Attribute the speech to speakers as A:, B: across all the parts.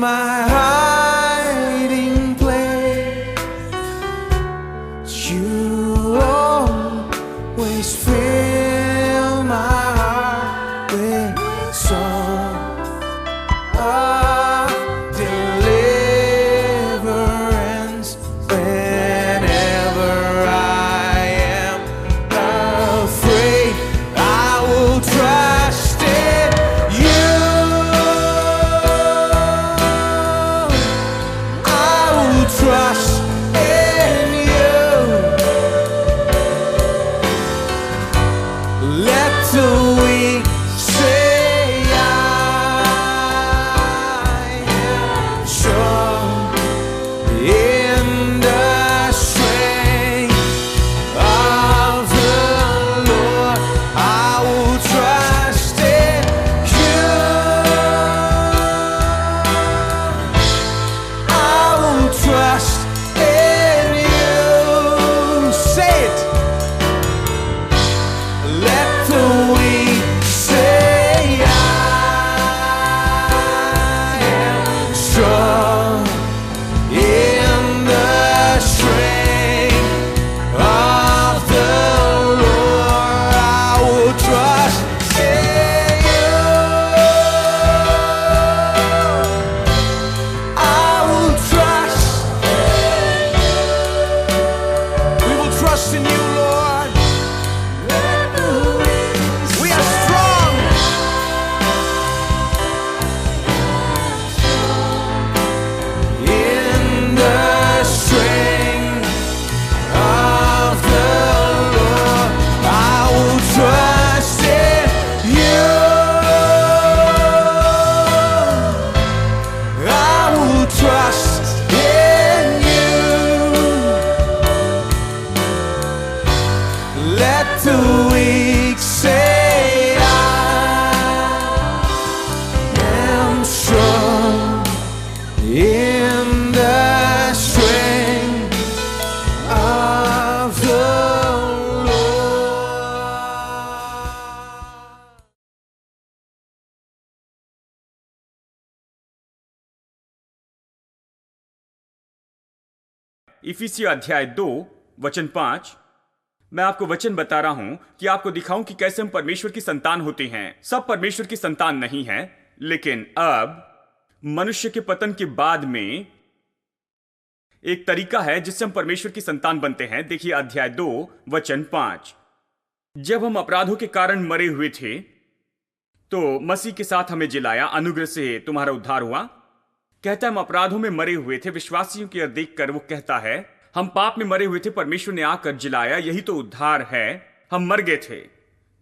A: my hiding place. You always fill my heart with song of deliverance. Whenever I am afraid, I will trust in you. I will trust in you. Let the weak say I am strong in the strength of the Lord. I will trust in you. I will trust in you. Say it. Let the weak say I am strong in the strength of the Lord. I will trust in you. I will trust. We will trust in you, Lord. We are strong. In the strength of the Lord, I will trust in you. I will trust in you. Let the weak say I am strong in the strength of the Lord.
B: इफिसियों अध्याय 2 वचन 5। मैं आपको वचन बता रहा हूं कि आपको दिखाऊं कि कैसे हम परमेश्वर की संतान होते हैं। सब परमेश्वर की संतान नहीं है, लेकिन अब मनुष्य के पतन के बाद में एक तरीका है जिससे हम परमेश्वर की संतान बनते हैं। देखिए अध्याय 2 वचन 5। जब हम अपराधों के कारण मरे हुए थे तो मसीह के साथ हमें जिलाया, अनुग्रह से तुम्हारा उद्धार हुआ। कहता है हम अपराधों में मरे हुए थे। विश्वासियों की ओर देखकर वो कहता है हम पाप में मरे हुए थे, परमेश्वर ने आकर जिलाया, यही तो उद्धार है। हम मर गए थे।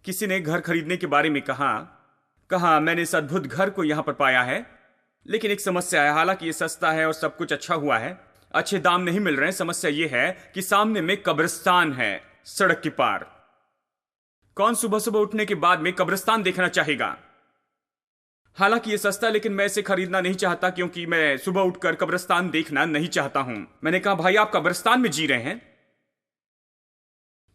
B: किसी ने घर खरीदने के बारे में कहा मैंने इस अद्भुत घर को यहां पर पाया है, लेकिन एक समस्या है। हालांकि ये सस्ता है और सब कुछ अच्छा हुआ है, अच्छे दाम नहीं मिल रहे हैं। समस्या ये है कि सामने में कब्रिस्तान है, सड़क के पार। कौन सुबह सुबह उठने के बाद में कब्रिस्तान देखना चाहेगा? हालांकि ये सस्ता है, लेकिन मैं इसे खरीदना नहीं चाहता क्योंकि मैं सुबह उठकर कब्रिस्तान देखना नहीं चाहता हूं। मैंने कहा भाई आप कब्रिस्तान में जी रहे हैं?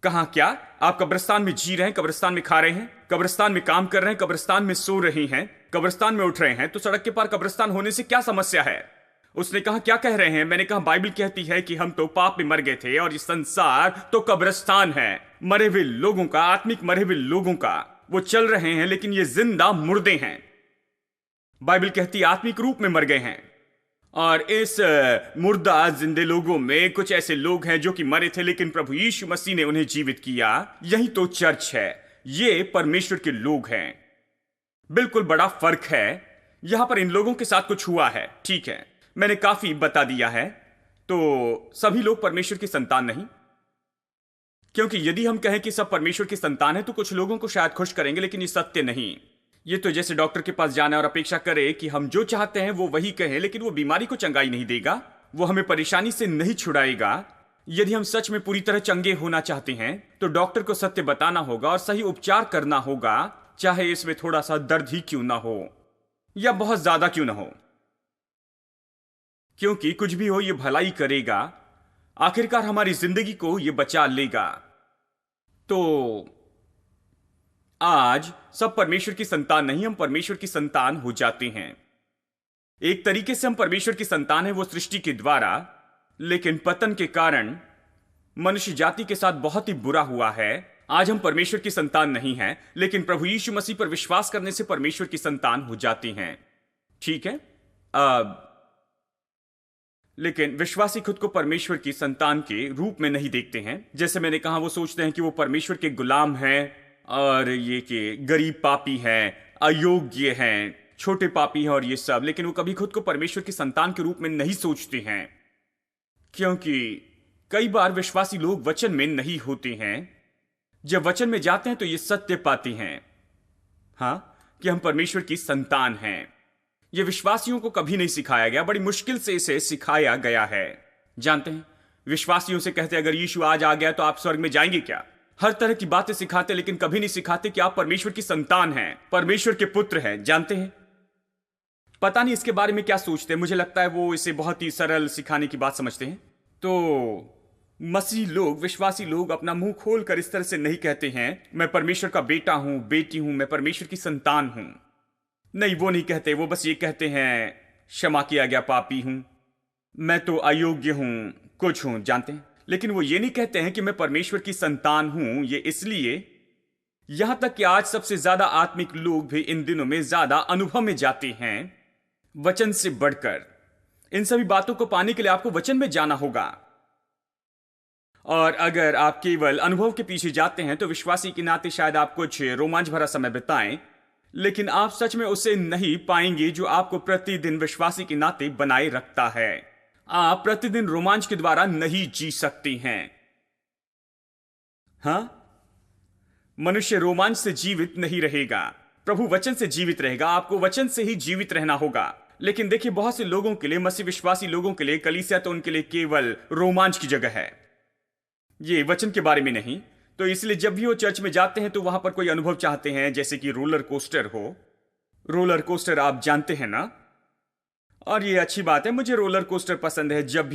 B: कहा क्या आप कब्रिस्तान में जी रहे हैं, कब्रिस्तान में खा रहे हैं, कब्रिस्तान में काम कर रहे हैं, कब्रिस्तान में सो रहे हैं, कब्रिस्तान में उठ रहे हैं, तो सड़क के पार कब्रिस्तान होने से क्या समस्या है? उसने कहा क्या कह रहे हैं? मैंने कहा बाइबल कहती है कि हम तो पाप में मर गए थे और ये संसार तो कब्रिस्तान है, मरे हुए लोगों का, आत्मिक मरे हुए लोगों का। वो चल रहे हैं लेकिन ये जिंदा मुर्दे हैं। बाइबल कहती आत्मिक रूप में मर गए हैं। और इस मुर्दा जिंदे लोगों में कुछ ऐसे लोग हैं जो कि मरे थे, लेकिन प्रभु यीशु मसीह ने उन्हें जीवित किया। यही तो चर्च है, ये परमेश्वर के लोग हैं। बिल्कुल बड़ा फर्क है। यहां पर इन लोगों के साथ कुछ हुआ है, ठीक है, मैंने काफी बता दिया है। तो सभी लोग परमेश्वर की संतान नहीं, क्योंकि यदि हम कहें कि सब परमेश्वर की संतान है तो कुछ लोगों को शायद खुश करेंगे, लेकिन ये सत्य नहीं। ये तो जैसे डॉक्टर के पास जाना और अपेक्षा करे कि हम जो चाहते हैं वो वही कहें, लेकिन वो बीमारी को चंगाई नहीं देगा, वो हमें परेशानी से नहीं छुड़ाएगा। यदि हम सच में पूरी तरह चंगे होना चाहते हैं तो डॉक्टर को सत्य बताना होगा और सही उपचार करना होगा, चाहे इसमें थोड़ा सा दर्द ही क्यों ना हो या बहुत ज्यादा क्यों ना हो। क्योंकि कुछ भी हो ये भलाई करेगा, आखिरकार हमारी जिंदगी को ये बचा लेगा। तो आज सब परमेश्वर की संतान नहीं, हम परमेश्वर की संतान हो जाते हैं। एक तरीके से हम परमेश्वर की संतान है, वो सृष्टि के द्वारा, लेकिन पतन के कारण मनुष्य जाति के साथ बहुत ही बुरा हुआ है। आज हम परमेश्वर की संतान नहीं हैं, लेकिन प्रभु यीशु मसीह पर विश्वास करने से परमेश्वर की संतान हो जाती हैं। ठीक है, लेकिन विश्वासी खुद को परमेश्वर की संतान के रूप में नहीं देखते हैं। जैसे मैंने कहा, वो सोचते हैं कि वो परमेश्वर के गुलाम हैं और ये कि गरीब पापी हैं, अयोग्य हैं, छोटे पापी हैं और ये सब, लेकिन वो कभी खुद को परमेश्वर की संतान के रूप में नहीं सोचते हैं, क्योंकि कई बार विश्वासी लोग वचन में नहीं होते हैं। जब वचन में जाते हैं तो ये सत्य पाते हैं, कि हम परमेश्वर की संतान हैं। यह विश्वासियों को कभी नहीं सिखाया गया, बड़ी मुश्किल से इसे सिखाया गया है। जानते हैं, विश्वासियों से कहते अगर यीशु आज आ गया तो आप स्वर्ग में जाएंगे क्या? हर तरह की बातें सिखाते, लेकिन कभी नहीं सिखाते कि आप परमेश्वर की संतान हैं, परमेश्वर के पुत्र हैं। जानते हैं, पता नहीं इसके बारे में क्या सोचते हैं। मुझे लगता है वो इसे बहुत ही सरल सिखाने की बात समझते हैं। तो मसीह लोग, विश्वासी लोग अपना मुंह खोलकर इस तरह से नहीं कहते हैं मैं परमेश्वर का बेटा हूं, बेटी हूं, मैं परमेश्वर की संतान हूं। नहीं, वो नहीं कहते। वो बस ये कहते हैं क्षमा किया गया पापी हूं, मैं तो अयोग्य हूं, कुछ हूं। जानते हैं, लेकिन वो ये नहीं कहते हैं कि मैं परमेश्वर की संतान हूं। ये इसलिए, यहां तक कि आज सबसे ज्यादा आत्मिक लोग भी इन दिनों में ज्यादा अनुभव में जाते हैं वचन से बढ़कर। इन सभी बातों को पाने के लिए आपको वचन में जाना होगा। और अगर आप केवल अनुभव के पीछे जाते हैं तो विश्वासी के नाते शायद आप कुछ रोमांच भरा समय बिताएं, लेकिन आप सच में उसे नहीं पाएंगे जो आपको प्रतिदिन विश्वासी के नाते बनाए रखता है। आप प्रतिदिन रोमांच के द्वारा नहीं जी सकते हैं। मनुष्य रोमांच से जीवित नहीं रहेगा, प्रभु वचन से जीवित रहेगा। आपको वचन से ही जीवित रहना होगा। लेकिन देखिए, बहुत से लोगों के लिए, मसीह विश्वासी लोगों के लिए, कलीसिया तो उनके लिए केवल रोमांच की जगह है, ये वचन के बारे में नहीं। तो इसलिए जब भी वो चर्च में जाते हैं तो वहां पर कोई अनुभव चाहते हैं, जैसे कि रोलर कोस्टर हो। रोलर कोस्टर आप जानते हैं ना, और ये अच्छी बात है। मुझे रोलर कोस्टर पसंद है। जब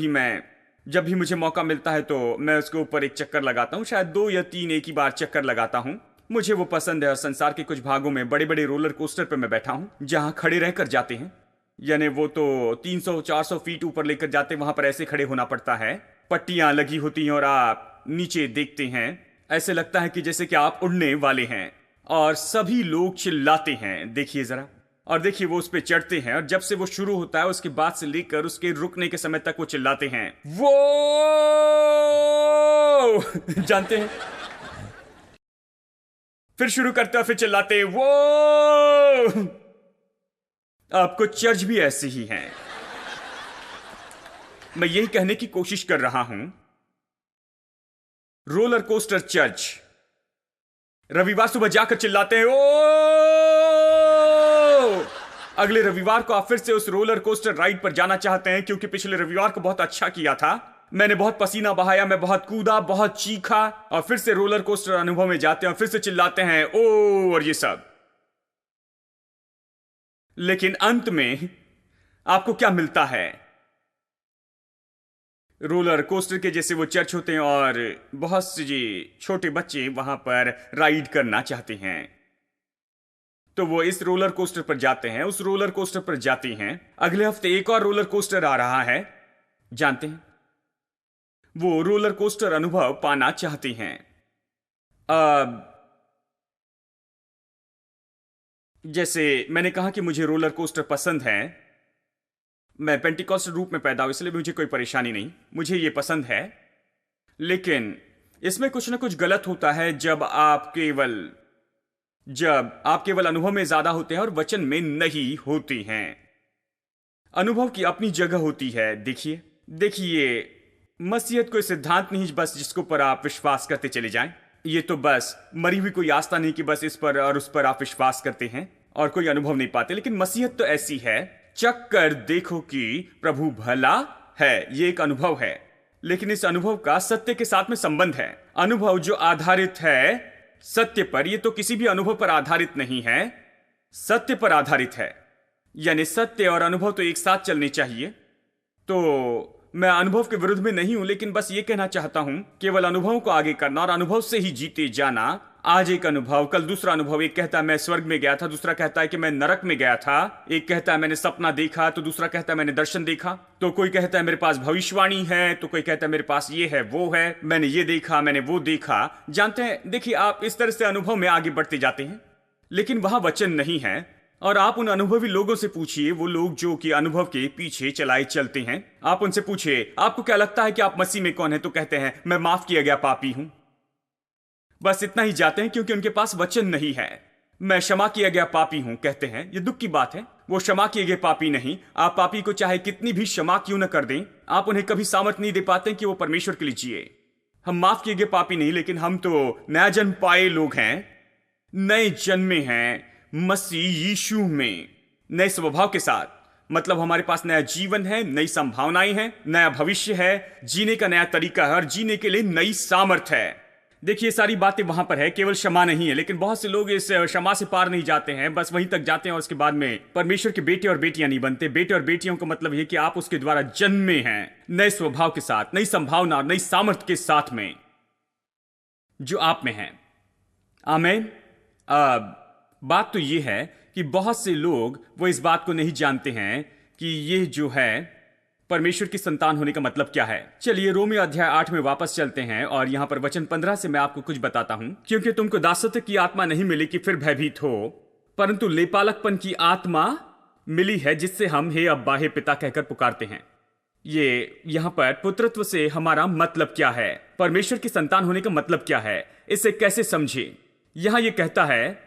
B: भी मुझे मौका मिलता है तो मैं उसके ऊपर एक चक्कर लगाता हूं, शायद 2 या 3 एक ही बार चक्कर लगाता हूं। मुझे वो पसंद है। और संसार के कुछ भागों में बड़े बड़े रोलर कोस्टर पर मैं बैठा हूं जहां खड़े रहकर जाते हैं, यानी वो तो 300-400 फीट ऊपर लेकर जाते हैं। वहां पर ऐसे खड़े होना पड़ता है, पट्टियां लगी होती हैं और आप नीचे देखते हैं, ऐसे लगता है कि जैसे कि आप उड़ने वाले हैं। और सभी लोग चिल्लाते हैं, देखिए जरा। और देखिए, वो उस पे चढ़ते हैं और जब से वो शुरू होता है उसके बाद से लेकर उसके रुकने के समय तक वो चिल्लाते हैं वो जानते हैं, फिर शुरू करते हैं, फिर चिल्लाते हैं वो। आपको चर्च भी ऐसे ही हैं। मैं यही कहने की कोशिश कर रहा हूं, रोलर कोस्टर चर्च रविवार सुबह जाकर चिल्लाते हैं ओ। अगले रविवार को आप फिर से उस रोलर कोस्टर राइड पर जाना चाहते हैं, क्योंकि पिछले रविवार को बहुत अच्छा किया था, मैंने बहुत पसीना बहाया, मैं बहुत कूदा, बहुत चीखा। और फिर से रोलर कोस्टर अनुभव में जाते हैं और फिर से चिल्लाते हैं ओ, और ये सब। लेकिन अंत में आपको क्या मिलता है? रोलर कोस्टर के जैसे वो चर्च होते हैं और बहुत से छोटे बच्चे वहां पर राइड करना चाहते हैं। तो वो इस रोलर कोस्टर पर जाते हैं, उस रोलर कोस्टर पर जाते हैं। अगले हफ्ते एक और रोलर कोस्टर आ रहा है, जानते हैं, वो रोलर कोस्टर अनुभव पाना चाहते हैं। जैसे मैंने कहा कि मुझे रोलर कोस्टर पसंद है। मैं पेंटिकॉस्टल रूप में पैदा हूं, इसलिए मुझे कोई परेशानी नहीं, मुझे ये पसंद है। लेकिन इसमें कुछ ना कुछ गलत होता है जब आप केवल अनुभव में ज्यादा होते हैं और वचन में नहीं होते हैं। अनुभव की अपनी जगह होती है। देखिए, मसीहत कोई सिद्धांत नहीं बस जिसको पर आप विश्वास करते चले जाएं। ये तो बस मरी हुई कोई आस्था नहीं कि बस इस पर और उस पर आप विश्वास करते हैं और कोई अनुभव नहीं पाते। लेकिन मसीहत तो ऐसी है, चख कर देखो कि प्रभु भला है। ये एक अनुभव है, लेकिन इस अनुभव का सत्य के साथ में संबंध है। अनुभव जो आधारित है सत्य पर, ये तो किसी भी अनुभव पर आधारित नहीं है, सत्य पर आधारित है। यानी सत्य और अनुभव तो एक साथ चलने चाहिए। तो मैं अनुभव के विरुद्ध में नहीं हूं, लेकिन बस ये कहना चाहता हूं, केवल अनुभवों को आगे करना और अनुभव से ही जीते जाना आज एक अनुभव, कल दूसरा अनुभव। एक कहता है मैं स्वर्ग में गया था, दूसरा कहता है कि मैं नरक में गया था। एक कहता है मैंने सपना देखा, तो दूसरा कहता है मैंने दर्शन देखा। तो कोई कहता है मेरे पास भविष्यवाणी है, तो कोई कहता है मेरे पास ये है वो है, मैंने ये देखा, मैंने वो देखा। जानते हैं, देखिए आप इस तरह से अनुभव में आगे बढ़ते जाते हैं, लेकिन वहां वचन नहीं है। और आप उन अनुभवी लोगों से पूछिए, वो लोग जो कि अनुभव के पीछे चलाए चलते हैं, आप उनसे पूछिए आपको क्या लगता है कि आप मसीह में कौन है, तो कहते हैं मैं माफ किया गया पापी हूं। बस इतना ही जाते हैं, क्योंकि उनके पास वचन नहीं है। मैं क्षमा किया गया पापी हूं कहते हैं, ये दुख की बात है। वो क्षमा किए गए पापी नहीं। आप पापी को चाहे कितनी भी क्षमा क्यों न कर दें, आप उन्हें कभी सामर्थ नहीं दे पाते कि वो परमेश्वर के लिए जिए। हम माफ किए गए पापी नहीं, लेकिन हम तो नया जन्म पाए लोग हैं, नए जन्मे हैं मसीह यीशु में, नए स्वभाव के साथ। मतलब हमारे पास नया जीवन है, नई संभावनाएं हैं, नया भविष्य है, जीने का नया तरीका है और जीने के लिए नई सामर्थ है। देखिए सारी बातें वहां पर है, केवल क्षमा नहीं है। लेकिन बहुत से लोग इस क्षमा से पार नहीं जाते हैं, बस वहीं तक जाते हैं और उसके बाद में परमेश्वर के बेटे और बेटियां नहीं बनते। बेटे और बेटियों का मतलब यह कि आप उसके द्वारा जन्मे हैं, नए स्वभाव के साथ, नई संभावना और नई सामर्थ के साथ में जो आप में है। आमीन। बात तो यह है कि बहुत से लोग वो इस बात को नहीं जानते हैं कि ये जो है परमेश्वर की संतान होने का मतलब क्या है। चलिए रोमियो अध्याय 8 में वापस चलते हैं और यहां पर वचन 15 से मैं आपको कुछ बताता हूं। क्योंकि तुमको दासत्व की आत्मा नहीं मिली कि फिर भयभीत हो, परंतु लेपालकपन की आत्मा मिली है, जिससे हम हे अब्बा हे पिता कहकर पुकारते हैं। ये यहां पर पुत्रत्व से हमारा मतलब क्या है, परमेश्वर की संतान होने का मतलब क्या है, इसे कैसे समझे। यहां यह कहता है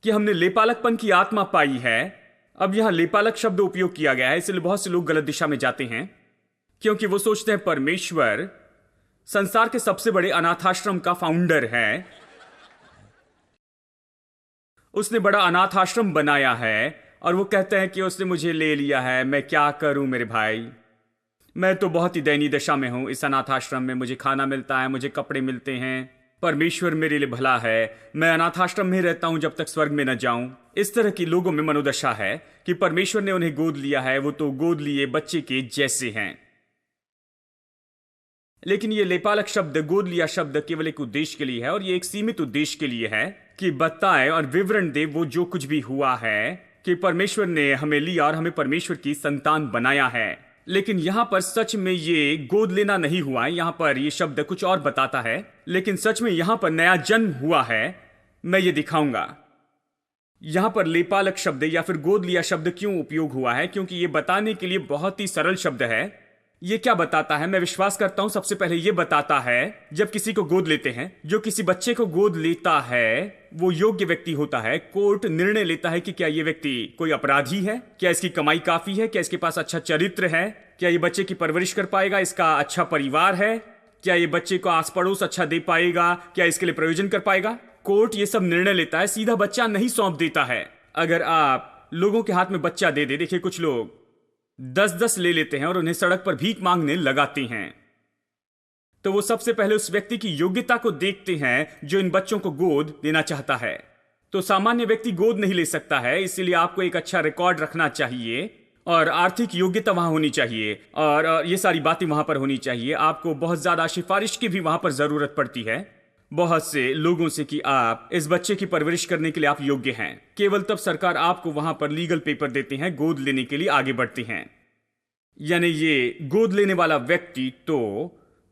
B: कि हमने लेपालकपन की आत्मा पाई है। अब यहां लेपालक शब्द उपयोग किया गया है, इसलिए बहुत से लोग गलत दिशा में जाते हैं, क्योंकि वो सोचते हैं परमेश्वर संसार के सबसे बड़े अनाथाश्रम का फाउंडर है, उसने बड़ा अनाथाश्रम बनाया है और वो कहते हैं कि उसने मुझे ले लिया है, मैं क्या करूं मेरे भाई, मैं तो बहुत ही दयनीय दशा में हूं। इस अनाथाश्रम में मुझे खाना मिलता है, मुझे कपड़े मिलते हैं, परमेश्वर मेरे लिए भला है, मैं अनाथाश्रम में रहता हूं जब तक स्वर्ग में न जाऊं। इस तरह की लोगों में मनोदशा है कि परमेश्वर ने उन्हें गोद लिया है, वो तो गोद लिए बच्चे के जैसे हैं। लेकिन ये लेपालक शब्द, गोद लिया शब्द केवल एक उद्देश्य के लिए है, और ये एक सीमित उद्देश्य के लिए है कि बताए और विवरण दे वो जो कुछ भी हुआ है कि परमेश्वर ने हमें लिया और हमें परमेश्वर की संतान बनाया है। लेकिन यहां पर सच में ये गोद लेना नहीं हुआ है, यहां पर ये शब्द कुछ और बताता है, लेकिन सच में यहां पर नया जन्म हुआ है। मैं ये दिखाऊंगा यहां पर लेपालक शब्द या फिर गोद लिया शब्द क्यों उपयोग हुआ है, क्योंकि ये बताने के लिए बहुत ही सरल शब्द है। ये क्या बताता है, मैं विश्वास करता हूं सबसे पहले ये बताता है जब किसी को गोद लेते हैं, जो किसी बच्चे को गोद लेता है वो योग्य व्यक्ति होता है। कोर्ट निर्णय लेता है कि क्या ये व्यक्ति कोई अपराधी है, क्या इसकी कमाई काफी है, क्या इसके पास अच्छा चरित्र है, क्या ये बच्चे की परवरिश कर पाएगा, इसका अच्छा परिवार है, क्या ये बच्चे को आस पड़ोस अच्छा दे पाएगा, क्या इसके लिए प्रयोजन कर पाएगा। कोर्ट ये सब निर्णय लेता है, सीधा बच्चा नहीं सौंप देता है। अगर आप लोगों के हाथ में बच्चा दे दे, देखिए कुछ लोग 10-10 ले लेते हैं और उन्हें सड़क पर भीख मांगने लगाते हैं, तो वो सबसे पहले उस व्यक्ति की योग्यता को देखते हैं जो इन बच्चों को गोद देना चाहता है। तो सामान्य व्यक्ति गोद नहीं ले सकता है, इसीलिए आपको एक अच्छा रिकॉर्ड रखना चाहिए और आर्थिक योग्यता वहां होनी चाहिए और ये सारी बातें वहां पर होनी चाहिए। आपको बहुत ज्यादा सिफारिश की भी वहां पर जरूरत पड़ती है बहुत से लोगों से कि आप इस बच्चे की परवरिश करने के लिए आप योग्य हैं। केवल तब सरकार आपको वहां पर लीगल पेपर देते हैं, गोद लेने के लिए आगे बढ़ते हैं। यानी ये गोद लेने वाला व्यक्ति तो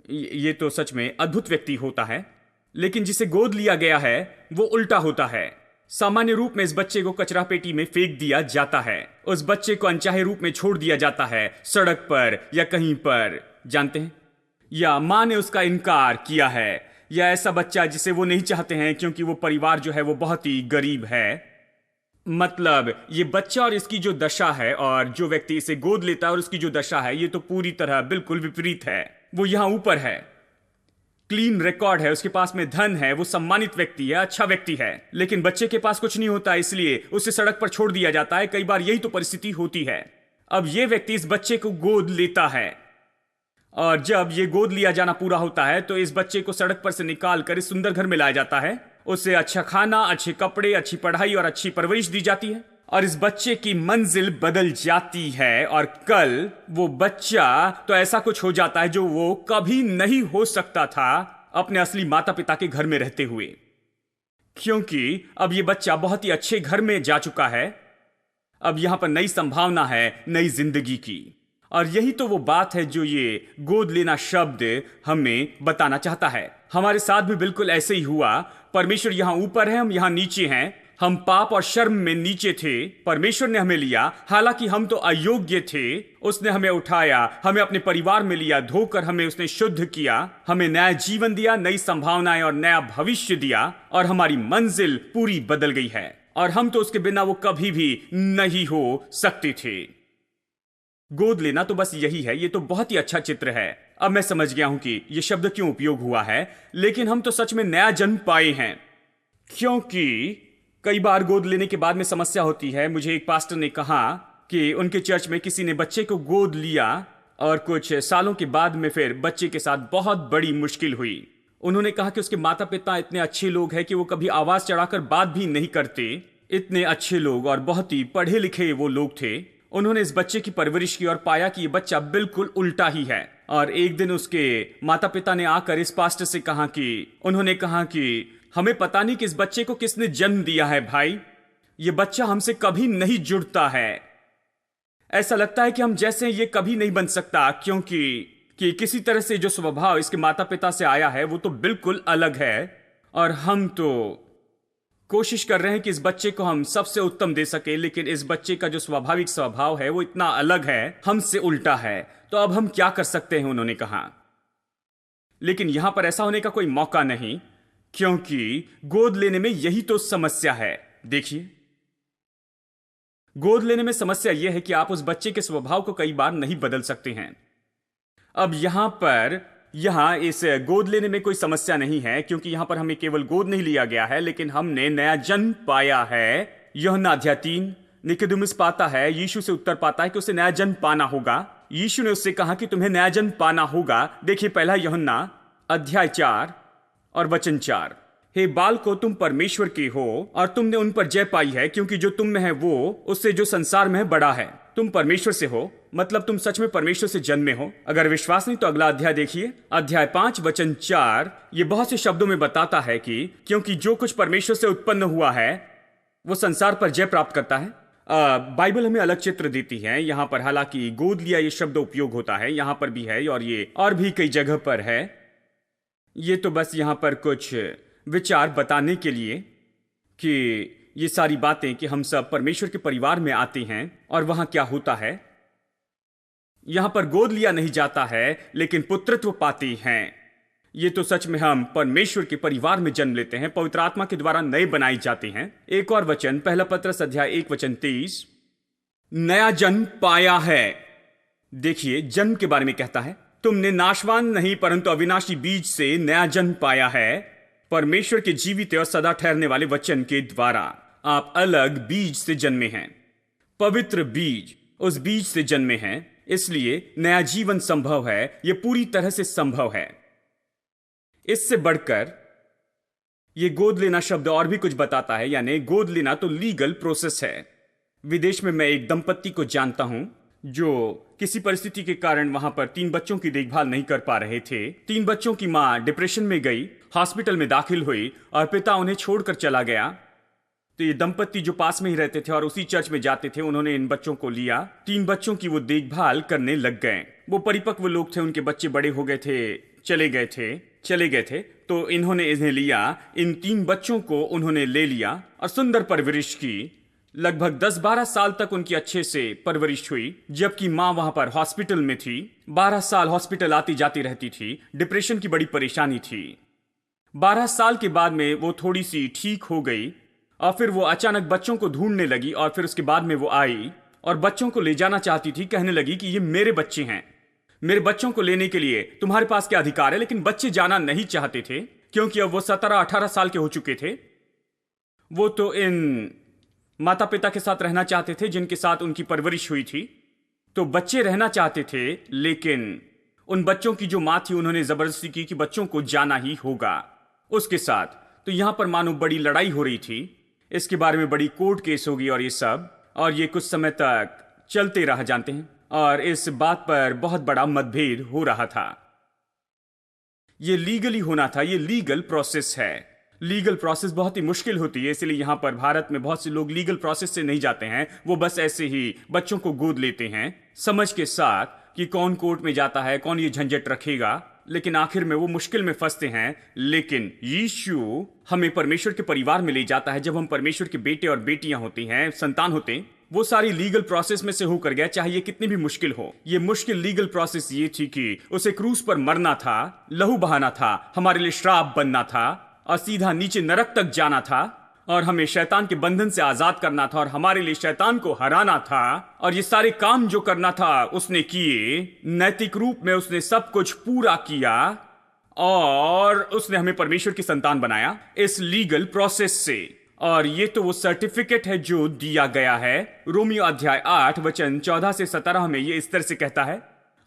B: ये तो सच में अद्भुत व्यक्ति होता है, लेकिन जिसे गोद लिया गया है वो उल्टा होता है। सामान्य रूप में इस बच्चे को कचरा पेटी में फेंक दिया जाता है, उस बच्चे को अनचाहे रूप में छोड़ दिया जाता है, सड़क पर या कहीं पर, जानते हैं, या मां ने उसका इनकार किया है, या ऐसा बच्चा जिसे वो नहीं चाहते हैं क्योंकि वो परिवार जो है वो बहुत ही गरीब है। मतलब ये बच्चा और इसकी जो दशा है और जो व्यक्ति इसे गोद लेता है और उसकी जो दशा है, ये तो पूरी तरह बिल्कुल विपरीत है। वो यहां ऊपर है, क्लीन रिकॉर्ड है, उसके पास में धन है, वो सम्मानित व्यक्ति है, अच्छा व्यक्ति है, लेकिन बच्चे के पास कुछ नहीं होता, इसलिए उसे सड़क पर छोड़ दिया जाता है। कई बार यही तो परिस्थिति होती है। अब ये व्यक्ति इस बच्चे को गोद लेता है और जब ये गोद लिया जाना पूरा होता है तो इस बच्चे को सड़क पर से निकाल कर इस सुंदर घर में लाया जाता है। उसे अच्छा खाना, अच्छे कपड़े, अच्छी पढ़ाई और अच्छी परवरिश दी जाती है और इस बच्चे की मंजिल बदल जाती है और कल वो बच्चा तो ऐसा कुछ हो जाता है जो वो कभी नहीं हो सकता था अपने असली माता पिता के घर में रहते हुए। क्योंकि अब ये बच्चा बहुत ही अच्छे घर में जा चुका है। अब यहां पर नई संभावना है, नई जिंदगी की। और यही तो वो बात है जो ये गोद लेना शब्द हमें बताना चाहता है। हमारे साथ भी बिल्कुल ऐसे ही हुआ। परमेश्वर यहां ऊपर है, हम यहां नीचे हैं। हम पाप और शर्म में नीचे थे, परमेश्वर ने हमें लिया, हालांकि हम तो अयोग्य थे। उसने हमें उठाया, हमें अपने परिवार में लिया, धोकर हमें उसने शुद्ध किया, हमें नया जीवन दिया, नई संभावनाएं और नया भविष्य दिया, और हमारी मंजिल पूरी बदल गई है। और हम तो उसके बिना वो कभी भी नहीं हो सकते थे। गोद लेना तो बस यही है। ये तो बहुत ही अच्छा चित्र है। अब मैं समझ गया हूं कि यह शब्द क्यों उपयोग हुआ है, लेकिन हम तो सच में नया जन्म पाए हैं। क्योंकि कई बार गोद लेने के बाद में समस्या होती है। मुझे एक पास्टर ने कहा कि उनके चर्च में किसी ने बच्चे को गोद लिया और कुछ सालों के बाद में फिर बच्चे के साथ बहुत बड़ी मुश्किल हुई। उन्होंने कहा कि उसके माता पिता इतने अच्छे लोग हैं कि वो कभी आवाज चढ़ाकर बात भी नहीं करते। इतने अच्छे लोग और बहुत ही पढ़े लिखे वो लोग थे। उन्होंने इस बच्चे की परवरिश की और पाया कि ये बच्चा बिल्कुल उल्टा ही है। और एक दिन उसके माता पिता ने आकर इस पास्टर से कहा कि हमें पता नहीं कि इस बच्चे को किसने जन्म दिया है भाई, ये बच्चा हमसे कभी नहीं जुड़ता है। ऐसा लगता है कि हम जैसे ये कभी नहीं बन सकता, क्योंकि किसी तरह से जो स्वभाव इसके माता पिता से आया है वो तो बिल्कुल अलग है। और हम तो कोशिश कर रहे हैं कि इस बच्चे को हम सबसे उत्तम दे सके, लेकिन इस बच्चे का जो स्वाभाविक स्वभाव है वो इतना अलग है, हमसे उल्टा है। तो अब हम क्या कर सकते हैं, उन्होंने कहा। लेकिन यहां पर ऐसा होने का कोई मौका नहीं, क्योंकि गोद लेने में यही तो समस्या है। देखिए, गोद लेने में समस्या यह है कि आप उस बच्चे के स्वभाव को कई बार नहीं बदल सकते हैं। अब यहां इस गोद लेने में कोई समस्या नहीं है, क्योंकि यहां पर हमें केवल गोद नहीं लिया गया है, लेकिन हमने नया जन्म पाया है। यूहन्ना अध्याय 3, निकोदेमुस पाता है, यीशु से उत्तर पाता है कि उसे नया जन्म पाना होगा। यीशु ने उससे कहा कि तुम्हें नया जन्म पाना होगा। देखिए, पहला यूहन्ना अध्याय 4 और वचन 4। हे बालको, तुम परमेश्वर के हो और तुमने उन पर जय पाई है, क्योंकि जो तुम में है वो उससे जो संसार में है बड़ा है। तुम परमेश्वर से हो, मतलब तुम सच में परमेश्वर से जन्मे हो। अगर विश्वास नहीं तो अगला अध्याय देखिए, अध्याय 5 वचन 4। ये बहुत से शब्दों में बताता है कि क्योंकि जो कुछ परमेश्वर से उत्पन्न हुआ है वो संसार पर जय प्राप्त करता है। बाइबल हमें अलग चित्र देती है। यहां पर हालांकि गोद लिया ये शब्द उपयोग होता है, यहां पर भी है और ये और भी कई जगह पर है। ये तो बस यहां पर कुछ विचार बताने के लिए कि ये सारी बातें कि हम सब परमेश्वर के परिवार में आते हैं और वहां क्या होता है। यहां पर गोद लिया नहीं जाता है, लेकिन पुत्रत्व पाते हैं। ये तो सच में हम परमेश्वर के परिवार में जन्म लेते हैं, पवित्र आत्मा के द्वारा नए बनाए जाते हैं। एक और वचन, पहला पत्रस अध्याय 1 वचन 23, नया जन्म पाया है। देखिए, जन्म के बारे में कहता है, तुमने नाशवान नहीं परंतु अविनाशी बीज से नया जन्म पाया है, परमेश्वर के जीवित और सदा ठहरने वाले वचन के द्वारा। आप अलग बीज से जन्मे हैं, पवित्र बीज, उस बीज से जन्मे हैं, इसलिए नया जीवन संभव है। यह पूरी तरह से संभव है। इससे बढ़कर यह गोद लेना शब्द और भी कुछ बताता है, यानी गोद लेना तो लीगल प्रोसेस है। विदेश में मैं एक दंपत्ति को जानता हूं जो किसी परिस्थिति के कारण वहां पर 3 बच्चों की देखभाल नहीं कर पा रहे थे। 3 बच्चों की मां डिप्रेशन में गई, हॉस्पिटल में दाखिल हुई और पिता उन्हें छोड़कर चला गया। तो ये दंपत्ति जो पास में ही रहते थे और उसी चर्च में जाते थे, उन्होंने इन बच्चों को लिया। 3 बच्चों की वो देखभाल करने लग गए। वो परिपक्व लोग थे, उनके बच्चे बड़े हो गए थे, चले गए थे। तो इन्होंने इन्हें लिया, इन 3 बच्चों को उन्होंने ले लिया और सुंदर परवरिश की। लगभग 10-12 साल तक उनकी अच्छे से परवरिश हुई, जबकि मां वहां पर हॉस्पिटल में थी। 12 साल हॉस्पिटल आती जाती रहती थी, डिप्रेशन की बड़ी परेशानी थी। 12 साल के बाद में वो थोड़ी सी ठीक हो गई और फिर वो अचानक बच्चों को ढूंढने लगी और फिर उसके बाद में वो आई और बच्चों को ले जाना चाहती थी। कहने लगी कि ये मेरे बच्चे हैं, मेरे बच्चों को लेने के लिए तुम्हारे पास क्या अधिकार है। लेकिन बच्चे जाना नहीं चाहते थे, क्योंकि अब वो 17-18 साल के हो चुके थे। वो तो इन माता पिता के साथ रहना चाहते थे जिनके साथ उनकी परवरिश हुई थी। तो बच्चे रहना चाहते थे, लेकिन उन बच्चों की जो मां थी उन्होंने जबरदस्ती की कि बच्चों को जाना ही होगा उसके साथ। तो यहां पर मानो बड़ी लड़ाई हो रही थी, इसके बारे में बड़ी कोर्ट केस होगी और ये सब, और ये कुछ समय तक चलते रह जानते हैं। और इस बात पर बहुत बड़ा मतभेद हो रहा था। ये लीगली होना था, ये लीगल प्रोसेस है। लीगल प्रोसेस बहुत ही मुश्किल होती है, इसलिए यहां पर भारत में बहुत से लोग लीगल प्रोसेस से नहीं जाते हैं। वो बस ऐसे ही बच्चों को गोद लेते हैं समझ के साथ कि कौन कोर्ट में जाता है, कौन ये झंझट रखेगा, लेकिन आखिर में वो मुश्किल में फंसते हैं। लेकिन यीशु हमें परमेश्वर के परिवार में ले जाता है। जब हम परमेश्वर के बेटे और बेटियां होती हैं, संतान होते हैं, वो सारी लीगल प्रोसेस में से होकर गया, चाहे ये कितनी भी मुश्किल हो। ये मुश्किल लीगल प्रोसेस ये थी कि उसे क्रूस पर मरना था, लहू बहाना था, हमारे लिए श्राप बनना था और सीधा नीचे नरक तक जाना था और हमें शैतान के बंधन से आजाद करना था और हमारे लिए शैतान को हराना था। और ये सारे काम जो करना था उसने किए, नैतिक रूप में उसने सब कुछ पूरा किया और उसने हमें परमेश्वर की संतान बनाया इस लीगल प्रोसेस से। और ये तो वो सर्टिफिकेट है जो दिया गया है। रोमियो अध्याय 8 वचन 14 से 17 में ये इस तरह से कहता है,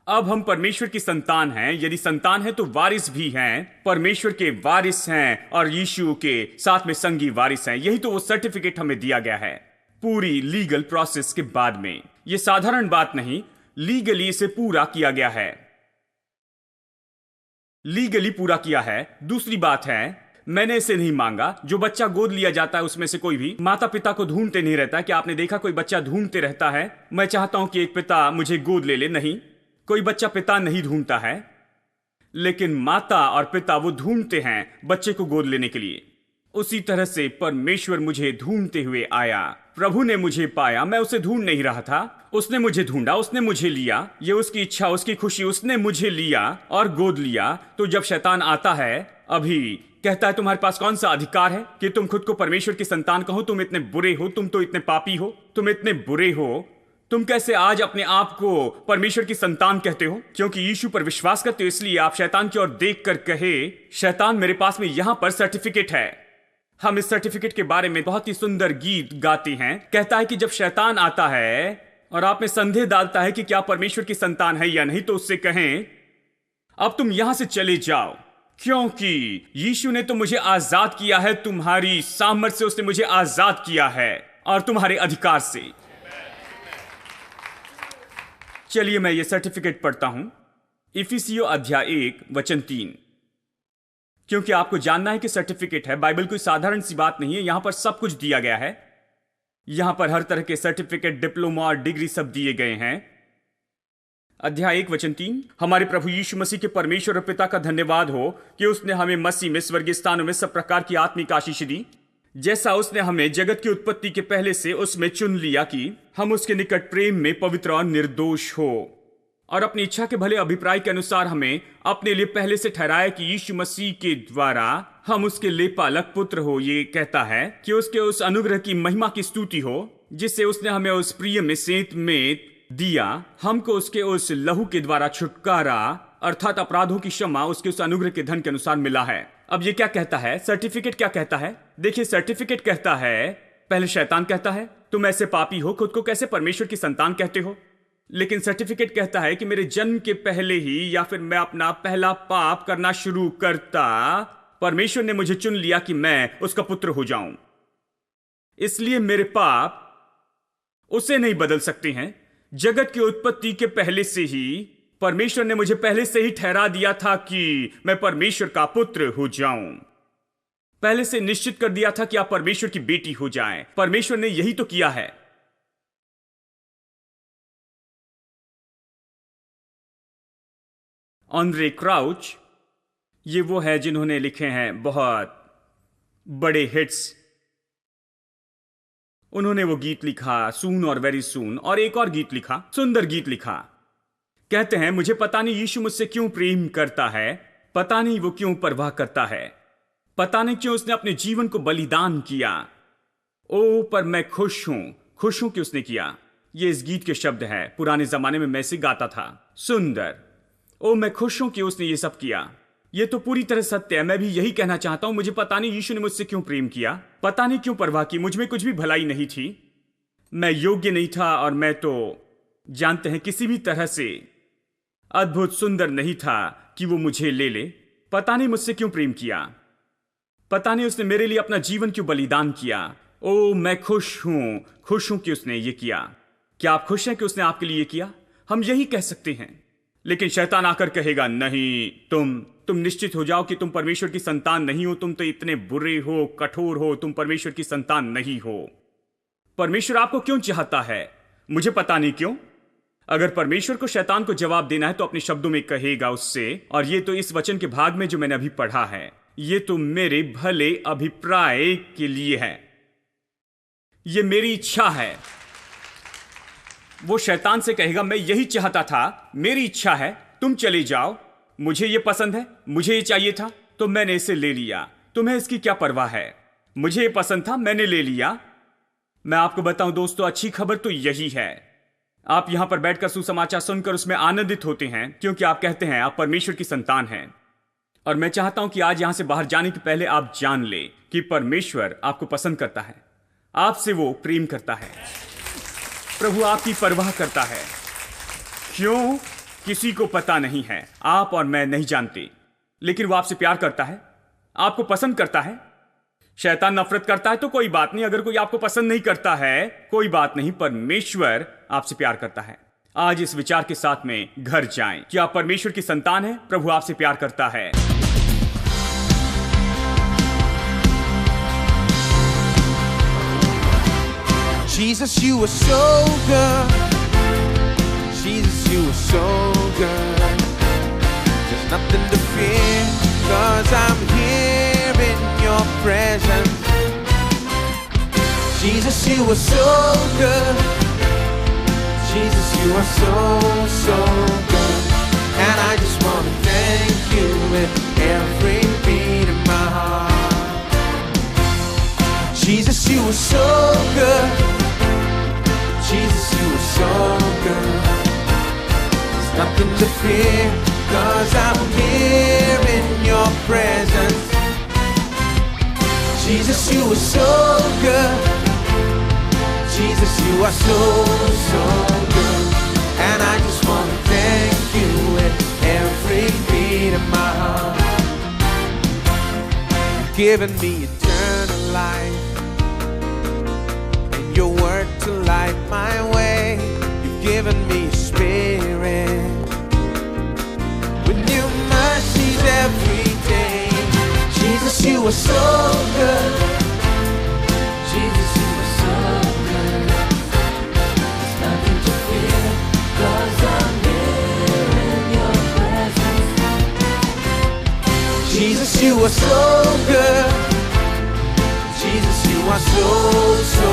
B: अब हम परमेश्वर की संतान हैं, यदि संतान है तो वारिस भी हैं, परमेश्वर के वारिस हैं और यीशु के साथ में संगी वारिस हैं। यही तो वो सर्टिफिकेट हमें दिया गया है पूरी लीगल प्रोसेस के बाद में। ये साधारण बात नहीं, लीगली इसे पूरा किया गया है, लीगली पूरा किया है। दूसरी बात है, मैंने इसे नहीं मांगा। जो बच्चा गोद लिया जाता है उसमें से कोई भी माता पिता को ढूंढते नहीं रहता। क्या आपने देखा कोई बच्चा ढूंढते रहता है, मैं चाहता हूं कि एक पिता मुझे गोद ले ले? नहीं, कोई बच्चा पिता नहीं ढूंढता है, लेकिन माता और पिता वो ढूंढते हैं बच्चे को गोद लेने के लिए। उसी तरह से परमेश्वर मुझे ढूंढते हुए आया। प्रभु ने मुझे पाया, मैं उसे ढूंढ नहीं रहा था, उसने मुझे ढूंढा, उसने मुझे लिया। ये उसकी इच्छा, उसकी खुशी, उसने मुझे लिया और गोद लिया। तो जब शैतान आता है, अभी कहता है तुम्हारे पास कौन सा अधिकार है कि तुम खुद को परमेश्वर की संतान कहो? तुम इतने बुरे हो, तुम तो इतने पापी हो, तुम इतने बुरे हो, तुम कैसे आज अपने आप को परमेश्वर की संतान कहते हो? क्योंकि यीशु पर विश्वास करते हो, इसलिए आप शैतान की ओर देख कर कहे, शैतान मेरे पास में यहां पर सर्टिफिकेट है। हम इस सर्टिफिकेट के बारे में बहुत ही सुंदर गीत गाते हैं। कहता है कि जब शैतान आता है और आप में संदेह डालता है कि क्या परमेश्वर की संतान है या नहीं, तो उससे कहें अब तुम यहां से चले जाओ, क्योंकि यीशु ने तो मुझे आजाद किया है, तुम्हारी सामर्थ से उसने मुझे आजाद किया है और तुम्हारे अधिकार से। चलिए मैं ये सर्टिफिकेट पढ़ता हूं, इफिसियों अध्याय 1 वचन 3, क्योंकि आपको जानना है कि सर्टिफिकेट है। बाइबल कोई साधारण सी बात नहीं है, यहां पर सब कुछ दिया गया है। यहां पर हर तरह के सर्टिफिकेट, डिप्लोमा और डिग्री सब दिए गए हैं। अध्याय 1 वचन 3, हमारे प्रभु यीशु मसीह के परमेश्वर और पिता का धन्यवाद हो कि उसने हमें मसीह में स्वर्गीय स्थानों में सब प्रकार की आत्मिक आशीष दी, जैसा उसने हमें जगत की उत्पत्ति के पहले से उसमें चुन लिया कि हम उसके निकट प्रेम में पवित्र और निर्दोष हो, और अपनी इच्छा के भले अभिप्राय के अनुसार हमें अपने लिए पहले से ठहराया कि यीशु मसीह के द्वारा हम उसके लेपालक पुत्र हो। ये कहता है कि उसके उस अनुग्रह की महिमा की स्तुति हो जिससे उसने हमें उस प्रिय में सेंत में दिया, हमको उसके उस लहू के द्वारा छुटकारा अर्थात अपराधों की क्षमा उसके उस अनुग्रह के धन के अनुसार मिला है। अब ये क्या कहता है? सर्टिफिकेट क्या कहता है? देखिए, सर्टिफिकेट कहता है, पहले शैतान कहता है तुम ऐसे पापी हो, खुद को कैसे परमेश्वर की संतान कहते हो? लेकिन सर्टिफिकेट कहता है कि मेरे जन्म के पहले ही या फिर मैं अपना पहला पाप करना शुरू करता, परमेश्वर ने मुझे चुन लिया कि मैं उसका पुत्र हो जाऊं। इसलिए मेरे पाप उसे नहीं बदल सकते हैं। जगत की उत्पत्ति के पहले से ही परमेश्वर ने मुझे पहले से ही ठहरा दिया था कि मैं परमेश्वर का पुत्र हो जाऊं। पहले से निश्चित कर दिया था कि आप परमेश्वर की बेटी हो जाएं। परमेश्वर ने यही तो किया है। ऑन्ड्रे क्राउच, ये वो है जिन्होंने लिखे हैं बहुत बड़े हिट्स। उन्होंने वो गीत लिखा सून और वेरी सून, और एक और गीत लिखा, सुंदर गीत लिखा। कहते हैं मुझे पता नहीं यीशु मुझसे क्यों प्रेम करता है, पता नहीं वो क्यों परवाह करता है, पता नहीं क्यों उसने अपने जीवन को बलिदान किया। ओ पर मैं खुश हूं कि उसने किया। ये इस गीत के शब्द हैं। पुराने जमाने में मैं इसे गाता था। सुंदर, ओ मैं खुश हूं कि उसने ये सब किया। ये तो पूरी तरह सत्य है। मैं भी यही कहना चाहता हूं, मुझे पता नहीं यीशु ने मुझसे क्यों प्रेम किया, पता नहीं क्यों परवाह की। मुझ में कुछ भी भलाई नहीं थी, मैं योग्य नहीं था, और मैं तो जानते हैं किसी भी तरह से अद्भुत सुंदर नहीं था कि वो मुझे ले ले। पता नहीं मुझसे क्यों प्रेम किया, पता नहीं उसने मेरे लिए अपना जीवन क्यों बलिदान किया। ओ मैं खुश हूं कि उसने ये किया। क्या आप खुश हैं कि उसने आपके लिए किया? हम यही कह सकते हैं। लेकिन शैतान आकर कहेगा नहीं, तुम निश्चित हो जाओ कि तुम परमेश्वर की संतान नहीं हो। तुम तो इतने बुरे हो, कठोर हो, तुम परमेश्वर की संतान नहीं हो। परमेश्वर आपको क्यों चाहता है? मुझे पता नहीं क्यों। अगर परमेश्वर को शैतान को जवाब देना है तो अपने शब्दों में कहेगा उससे, और ये तो इस वचन के भाग में जो मैंने अभी पढ़ा है, ये तो मेरे भले अभिप्राय के लिए है, ये मेरी इच्छा है। वो शैतान से कहेगा मैं यही चाहता था, मेरी इच्छा है, तुम चले जाओ, मुझे ये पसंद है, मुझे ये चाहिए था तो मैंने इसे ले लिया, तुम्हें इसकी क्या परवाह है? मुझे ये पसंद था, मैंने ले लिया। मैं आपको बताऊं दोस्तों, अच्छी खबर तो यही है, आप यहां पर बैठकर सुसमाचार सुनकर उसमें आनंदित होते हैं क्योंकि आप कहते हैं आप परमेश्वर की संतान हैं। और मैं चाहता हूं कि आज यहां से बाहर जाने के पहले आप जान ले कि परमेश्वर आपको पसंद करता है, आपसे वो प्रेम करता है, प्रभु आपकी परवाह करता है। क्यों? किसी को पता नहीं है, आप और मैं नहीं जानते, लेकिन वो आपसे प्यार करता है, आपको पसंद करता है। शैतान नफरत करता है तो कोई बात नहीं, अगर कोई आपको पसंद नहीं करता है कोई बात नहीं, परमेश्वर आपसे प्यार करता है। आज इस विचार के साथ में घर जाएं कि आप परमेश्वर की संतान हैं, प्रभु आपसे प्यार करता है।
A: Jesus, you are so good. Jesus, you are so good. There's nothing to fear, 'cause I'm here in your presence. Jesus, you are so good. Jesus, you are so, so good. And I just want to thank you with every beat of my heart. Jesus, you are so good. Jesus, you are so good. There's nothing to fear, 'cause I'm here in your presence. Jesus, you are so good. Jesus, you are so, so good. And I just want to thank you with every beat of my heart. You've given me eternal life, your word to light my way. You've given me a spirit with new mercies every day. Jesus, you are so good. Jesus, you are so good. There's nothing to fear, 'cause I'm here in your presence. Jesus, you are so good. Jesus, you are so, so